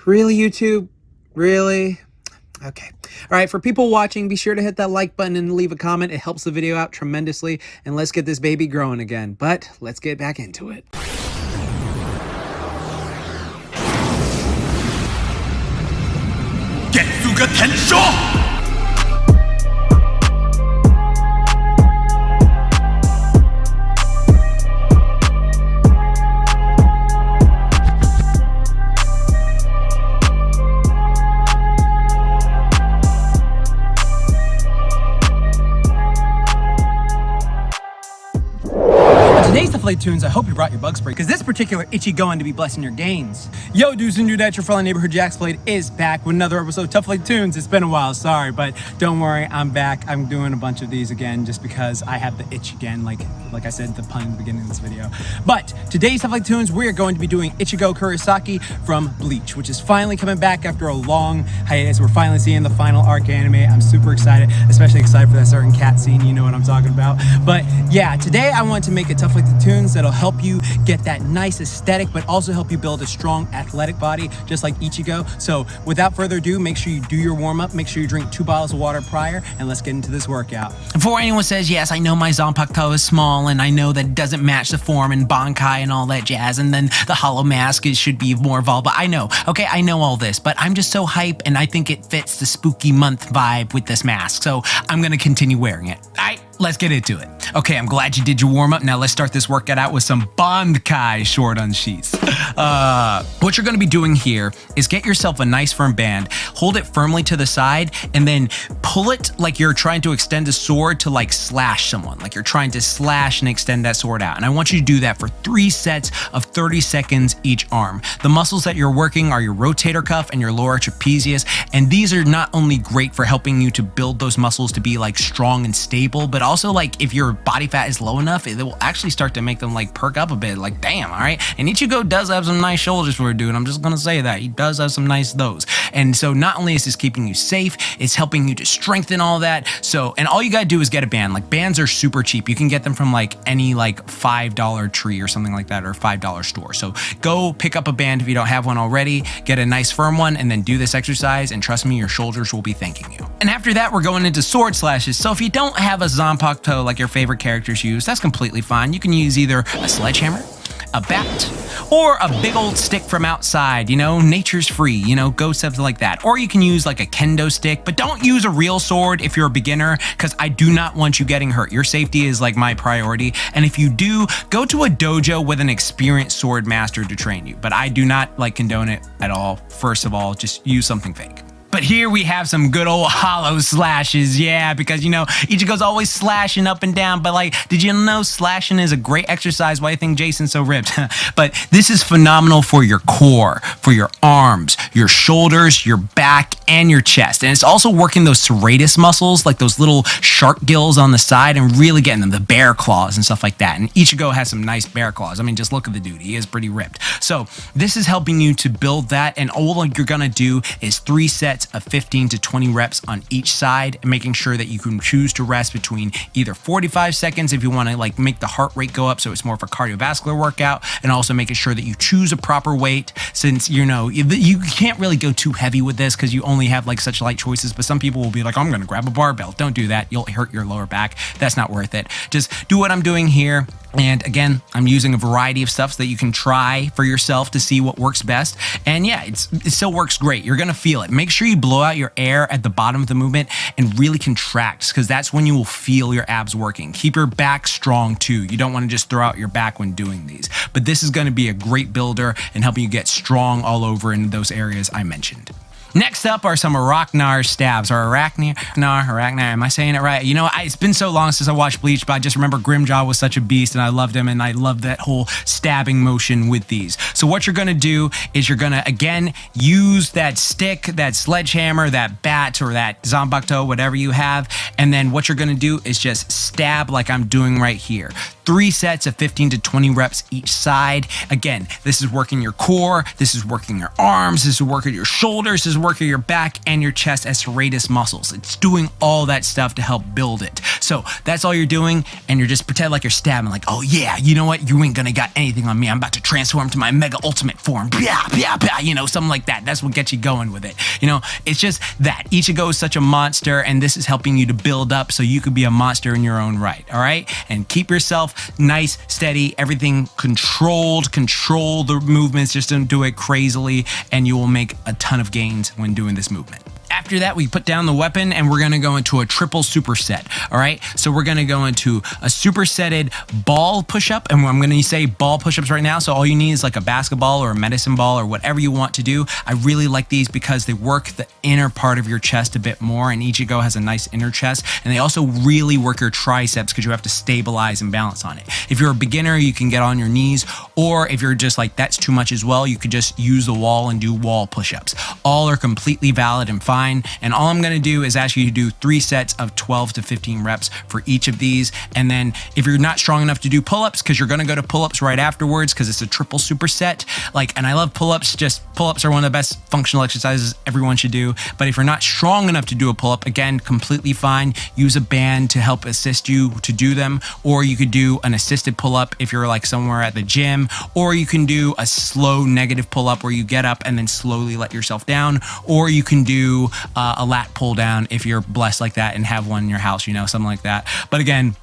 Really, YouTube? Really? Okay. All right, for people watching, be sure to hit that like button and leave a comment. It helps the video out tremendously, and let's get this baby growing again. But let's get back into it. Getsuga Tensho! Today's TLTTz, I hope you brought your bug spray, because this particular itchy going to be blessing your gains. Yo, dudes and dudettes, your friendly neighborhood JaxBlade is back with another episode of TLTTz. It's been a while, sorry, but don't worry, I'm back. I'm doing a bunch of these again just because I have the itch again, like I said, the pun in the beginning of this video. But today's TLTTz, we are going to be doing Ichigo Kurosaki from Bleach, which is finally coming back after a long hiatus. We're finally seeing the final arc anime. I'm super excited, especially excited for that certain cat scene, you know what I'm talking about. But yeah, today I want to make a TLTTz that'll help you get that nice aesthetic, but also help you build a strong athletic body, just like Ichigo. So without further ado, make sure you do your warm-up, make sure you drink 2 bottles of water prior, and let's get into this workout. Before anyone says, yes, I know my Zanpakuto is small, and I know that it doesn't match the form and Bankai and all that jazz, and then the hollow mask should be more volatile. I know, okay, I know all this, but I'm just so hype, and I think it fits the spooky month vibe with this mask, so I'm gonna continue wearing it. Let's get into it. Okay, I'm glad you did your warm-up. Now let's start this workout out with some Bankai short unsheaths. What you're gonna be doing here is get yourself a nice firm band, hold it firmly to the side, and then pull it like you're trying to extend a sword to like slash someone, like you're trying to slash and extend that sword out. And I want you to do that for 3 sets of 30 seconds each arm. The muscles that you're working are your rotator cuff and your lower trapezius, and these are not only great for helping you to build those muscles to be like strong and stable, but also like if your body fat is low enough, it will actually start to make them like perk up a bit, like damn, all right? And Ichigo does have some nice shoulders for a dude. I'm just gonna say that. He does have some nice those. And so not only is this keeping you safe, it's helping you to strengthen all that. So, and all you gotta do is get a band. Like bands are super cheap. You can get them from like any like $5 tree or something like that, or $5 store. So go pick up a band if you don't have one already, get a nice firm one, and then do this exercise, and trust me, your shoulders will be thanking you. And after that, we're going into sword slashes. So if you don't have a Zanpakuto like your favorite characters use, that's completely fine. You can use either a sledgehammer, a bat, or a big old stick from outside, you know, nature's free, you know, go something like that. Or you can use like a kendo stick, but don't use a real sword if you're a beginner, because I do not want you getting hurt. Your safety is like my priority. And if you do, go to a dojo with an experienced sword master to train you. But I do not like condone it at all. First of all, just use something fake. But here we have some good old hollow slashes, yeah, because, you know, Ichigo's always slashing up and down, but like, did you know slashing is a great exercise? Why do you think Jason's so ripped? But this is phenomenal for your core, for your arms, your shoulders, your back, and your chest. And it's also working those serratus muscles, like those little shark gills on the side, and really getting them, the bear claws and stuff like that. And Ichigo has some nice bear claws. I mean, just look at the dude, he is pretty ripped. So this is helping you to build that, and all you're gonna do is 3 sets of 15 to 20 reps on each side, and making sure that you can choose to rest between either 45 seconds if you want to like make the heart rate go up, so it's more of a cardiovascular workout, and also making sure that you choose a proper weight, since you know you can't really go too heavy with this because you only have like such light choices. But some people will be like, I'm gonna grab a barbell. Don't do that, you'll hurt your lower back. That's not worth it. Just do what I'm doing here. And again, I'm using a variety of stuff so that you can try for yourself to see what works best. And yeah, it still works great. You're gonna feel it. Make sure you blow out your air at the bottom of the movement and really contract, because that's when you will feel your abs working. Keep your back strong too. You don't wanna just throw out your back when doing these. But this is gonna be a great builder and helping you get strong all over in those areas I mentioned. Next up are some Arachnid stabs, or Arachnid, am I saying it right? You know, it's been so long since I watched Bleach, but I just remember Grimjaw was such a beast, and I loved him, and I love that whole stabbing motion with these. So what you're gonna do is you're gonna, again, use that stick, that sledgehammer, that bat, or that Zanpakuto, whatever you have, and then what you're gonna do is just stab like I'm doing right here. 3 sets of 15 to 20 reps each side. Again, this is working your core, this is working your arms, this is working your shoulders, this is working your back and your chest as serratus muscles. It's doing all that stuff to help build it. So that's all you're doing, and you're just pretend like you're stabbing, like, oh yeah, you know what? You ain't gonna got anything on me. I'm about to transform to my mega ultimate form. Blah, blah, blah, you know, something like that. That's what gets you going with it. You know, it's just that Ichigo is such a monster, and this is helping you to build up so you could be a monster in your own right. All right, and keep yourself nice, steady, everything controlled. Control the movements. Just don't do it crazily, and you will make a ton of gains when doing this movement. After that, we put down the weapon and we're gonna go into a triple superset, all right? So we're gonna go into a supersetted ball push-up, and I'm gonna say ball push-ups right now, so all you need is like a basketball or a medicine ball or whatever you want to do. I really like these because they work the inner part of your chest a bit more, and Ichigo has a nice inner chest, and they also really work your triceps because you have to stabilize and balance on it. If you're a beginner, you can get on your knees, or if you're just like, that's too much as well, you could just use the wall and do wall push-ups. All are completely valid and fine. And all I'm gonna do is ask you to do 3 sets of 12 to 15 reps for each of these. And then if you're not strong enough to do pull-ups, because you're gonna go to pull-ups right afterwards because it's a triple superset, and I love pull-ups, just pull-ups are one of the best functional exercises everyone should do. But if you're not strong enough to do a pull-up, again, completely fine. Use a band to help assist you to do them, or you could do an assisted pull-up if you're like somewhere at the gym, or you can do a slow negative pull-up where you get up and then slowly let yourself down, or you can do a lat pull down if you're blessed like that and have one in your house, you know, something like that. But again,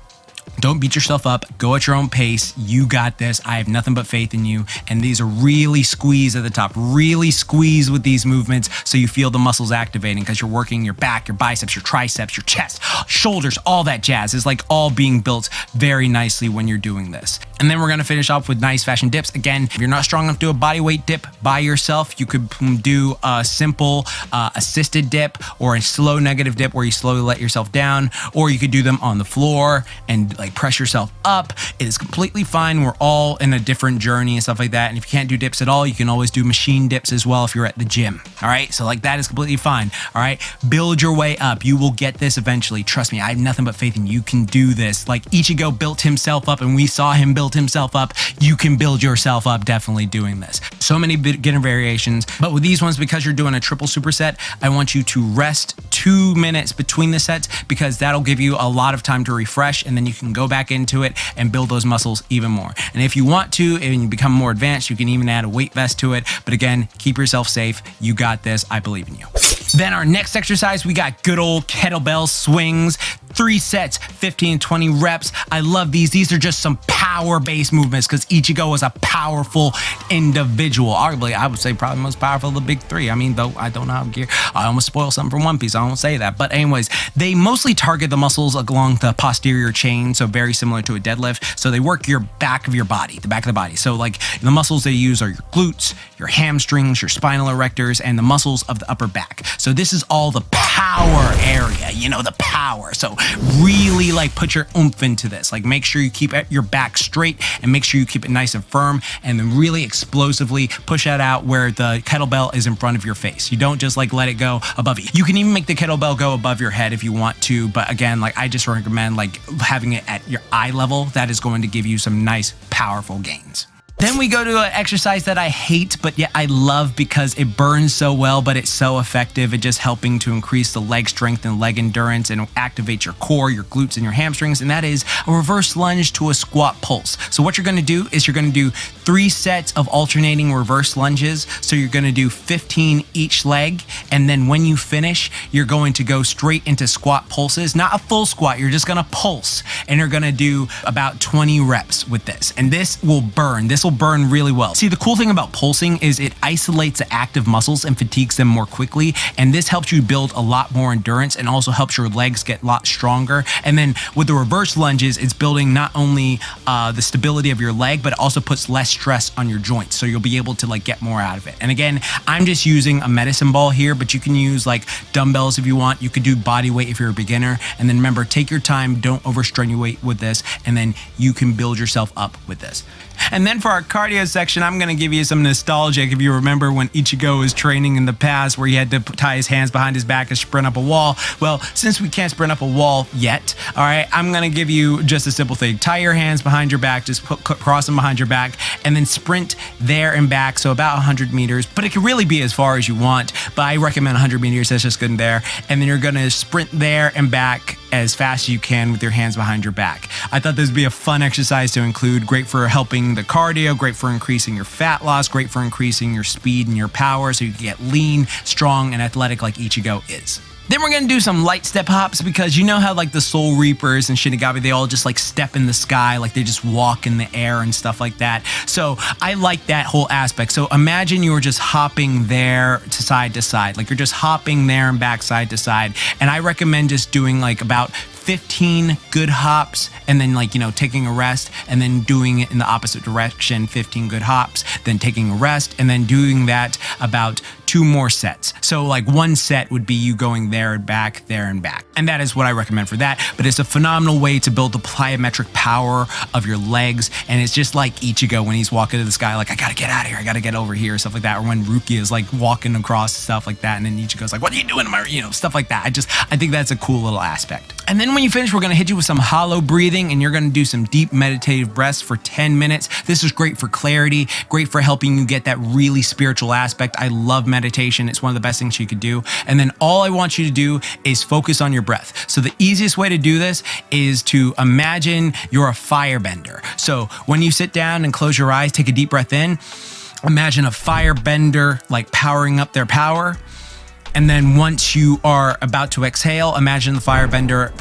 don't beat yourself up. Go at your own pace. You got this. I have nothing but faith in you. And these are really squeeze at the top. Really squeeze with these movements so you feel the muscles activating because you're working your back, your biceps, your triceps, your chest, shoulders, all that jazz is like all being built very nicely when you're doing this. And then we're going to finish off with nice fashion dips. Again, if you're not strong enough to do a body weight dip by yourself, you could do a simple assisted dip or a slow negative dip where you slowly let yourself down, or you could do them on the floor and like press yourself up. It is completely fine. We're all in a different journey and stuff like that. And if you can't do dips at all, you can always do machine dips as well if you're at the gym. All right. So like that is completely fine. All right. Build your way up. You will get this eventually. Trust me. I have nothing but faith in you. You can do this. Like Ichigo built himself up and we saw him build himself up. You can build yourself up definitely doing this. So many beginner variations, but with these ones, because you're doing a triple superset, I want you to rest 2 minutes between the sets because that'll give you a lot of time to refresh, and then you can go back into it and build those muscles even more. And if you want to, and you become more advanced, you can even add a weight vest to it. But again, keep yourself safe. You got this. I believe in you. Then our next exercise, we got good old kettlebell swings. 3 sets, 15, 20 reps. I love these. These are just some power-based movements because Ichigo is a powerful individual. Arguably, I would say probably most powerful of the big 3. I mean, though I don't know how gear. I almost spoiled something from One Piece. I won't say that. But anyways, they mostly target the muscles along the posterior chain, so very similar to a deadlift. So they work your back of your body, the back of the body. So like the muscles they use are your glutes, your hamstrings, your spinal erectors, and the muscles of the upper back. So this is all the power area, you know, the power. So really like put your oomph into this. Like make sure you keep your back straight and make sure you keep it nice and firm, and then really explosively push that out where the kettlebell is in front of your face. You don't just like let it go above you. You can even make the kettlebell go above your head if you want to, but again, like I just recommend like having it at your eye level. That is going to give you some nice powerful gains. Then we go to an exercise that I hate, but yet I love because it burns so well, but it's so effective at just helping to increase the leg strength and leg endurance and activate your core, your glutes, and your hamstrings, and that is a reverse lunge to a squat pulse. So what you're gonna do is you're gonna do 3 sets of alternating reverse lunges. So you're gonna do 15 each leg, and then when you finish, you're going to go straight into squat pulses. Not a full squat, you're just gonna pulse, and you're gonna do about 20 reps with this, and this will burn. This will burn really well. See, the cool thing about pulsing is it isolates the active muscles and fatigues them more quickly, and this helps you build a lot more endurance and also helps your legs get a lot stronger. And then with the reverse lunges, it's building not only the stability of your leg, but it also puts less stress on your joints, so you'll be able to like get more out of it. And again, I'm just using a medicine ball here, but you can use like dumbbells if you want. You could do body weight if you're a beginner. And then remember, take your time, don't overstrenuate with this, and then you can build yourself up with this. And then for our cardio section, I'm going to give you some nostalgic. If you remember when Ichigo was training in the past where he had to tie his hands behind his back and sprint up a wall. Well, since we can't sprint up a wall yet, all right, I'm going to give you just a simple thing. Tie your hands behind your back, just cross them behind your back, and then sprint there and back, so about 100 meters. But it can really be as far as you want, but I recommend 100 meters. That's just good in there. And then you're going to sprint there and back as fast as you can with your hands behind your back. I thought this would be a fun exercise to include, great for helping the cardio, great for increasing your fat loss, great for increasing your speed and your power so you can get lean, strong, and athletic like Ichigo is. Then we're gonna do some light step hops, because you know how like the Soul Reapers and Shinigami, they all just like step in the sky, like they just walk in the air and stuff like that. So I like that whole aspect. So imagine you were just hopping there to side, like you're just hopping there and back side to side. And I recommend just doing like about 15 good hops, and then like, you know, taking a rest, and then doing it in the opposite direction, 15 good hops, then taking a rest, and then doing that about 2 more sets. So like 1 set would be you going there and back, there and back. And that is what I recommend for that. But it's a phenomenal way to build the plyometric power of your legs. And it's just like Ichigo when he's walking to the sky, like, I gotta get out of here, I gotta get over here, stuff like that. Or when Rukia is like walking across, stuff like that. And then Ichigo's like, what are you doing? You know, stuff like that. I think that's a cool little aspect. And then when you finish, we're gonna hit you with some hollow breathing, and you're gonna do some deep meditative breaths for 10 minutes. This is great for clarity, great for helping you get that really spiritual aspect. I love meditation. It's one of the best things you could do. And then all I want you to do is focus on your breath. So the easiest way to do this is to imagine you're a firebender. So when you sit down and close your eyes, take a deep breath in, imagine a firebender like powering up their power. And then once you are about to exhale, imagine the firebender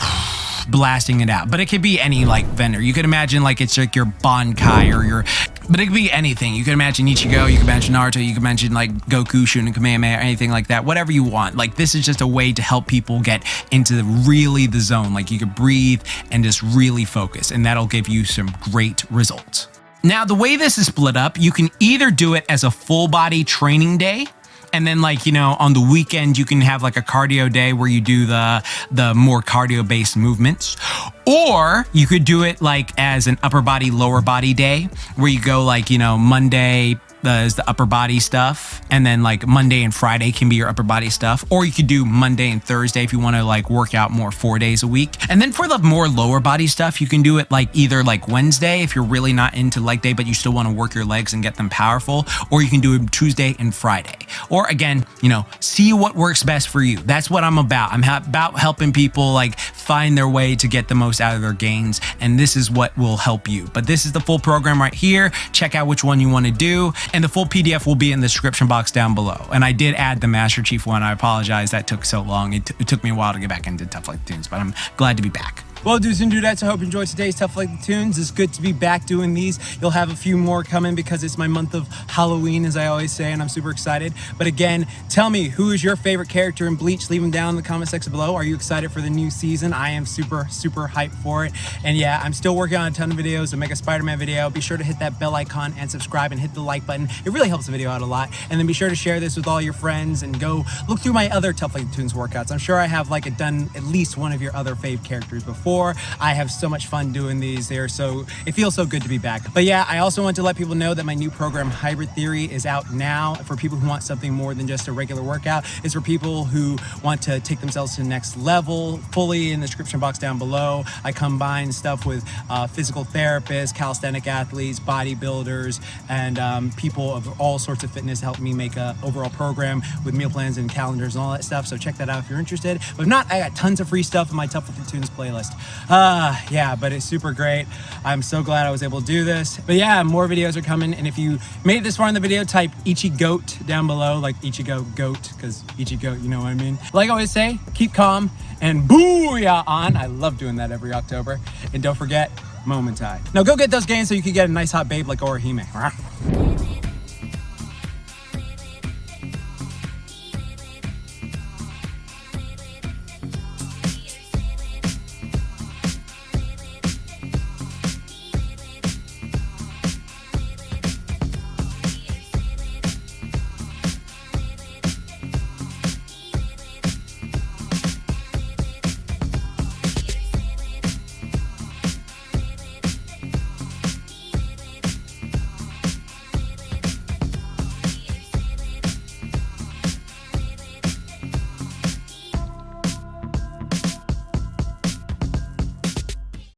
blasting it out. But it could be any like vendor. You could imagine like it's like your Bankai or your, but it could be anything. You could imagine Ichigo, you could imagine Naruto, you could imagine like Goku shooting Kamehameha or anything like that, whatever you want. Like this is just a way to help people get into the zone. Like you could breathe and just really focus, and that'll give you some great results. Now, the way this is split up, you can either do it as a full body training day, and then like, you know, on the weekend, you can have like a cardio day where you do the more cardio based movements. Or you could do it like as an upper body, lower body day where you go like, you know, Monday is the upper body stuff, and then like Monday and Friday can be your upper body stuff. Or you could do Monday and Thursday if you want to like work out more 4 days a week. And then for the more lower body stuff, you can do it like either like Wednesday if you're really not into leg day but you still want to work your legs and get them powerful, or you can do it Tuesday and Friday. Or again, you know, see what works best for you. That's what I'm about. I'm about helping people like find their way to get the most out of their gains, and this is what will help you. But this is the full program right here. Check out which one you want to do, and the full PDF will be in the description box down below. And I did add the Master Chief one. I apologize, that took so long. It took me a while to get back into Tough Like the Toonz, but I'm glad to be back. Well, dudes and dudettes, I hope you enjoyed today's Tough Like the Toonz. It's good to be back doing these. You'll have a few more coming because it's my month of Halloween, as I always say, and I'm super excited. But again, tell me, who is your favorite character in Bleach? Leave them down in the comment section below. Are you excited for the new season? I am super, super hyped for it. And yeah, I'm still working on a ton of videos to make a Spider-Man video. Be sure to hit that bell icon and subscribe and hit the like button. It really helps the video out a lot. And then be sure to share this with all your friends and go look through my other Tough Like the Toonz workouts. I'm sure I have like done at least one of your other fave characters before. I have so much fun doing these. It feels so good to be back. But yeah, I also want to let people know that my new program Hybrid Theory is out now for people who want something more than just a regular workout. It's for people who want to take themselves to the next level. Fully in the description box down below, I combine stuff with physical therapists, calisthenic athletes, bodybuilders, and people of all sorts of fitness help me make a overall program with meal plans and calendars and all that stuff. So check that out if you're interested. But if not, I got tons of free stuff in my Tough Like the Toonz playlist. Yeah, but it's super great. I'm so glad I was able to do this. But yeah, more videos are coming. And if you made it this far in the video, type Ichigo down below, like Ichigo goat, because Ichigo, you know what I mean? Like I always say, keep calm and booyah on. I love doing that every October. And don't forget, Momentai. Now go get those gains so you can get a nice hot babe like Orihime.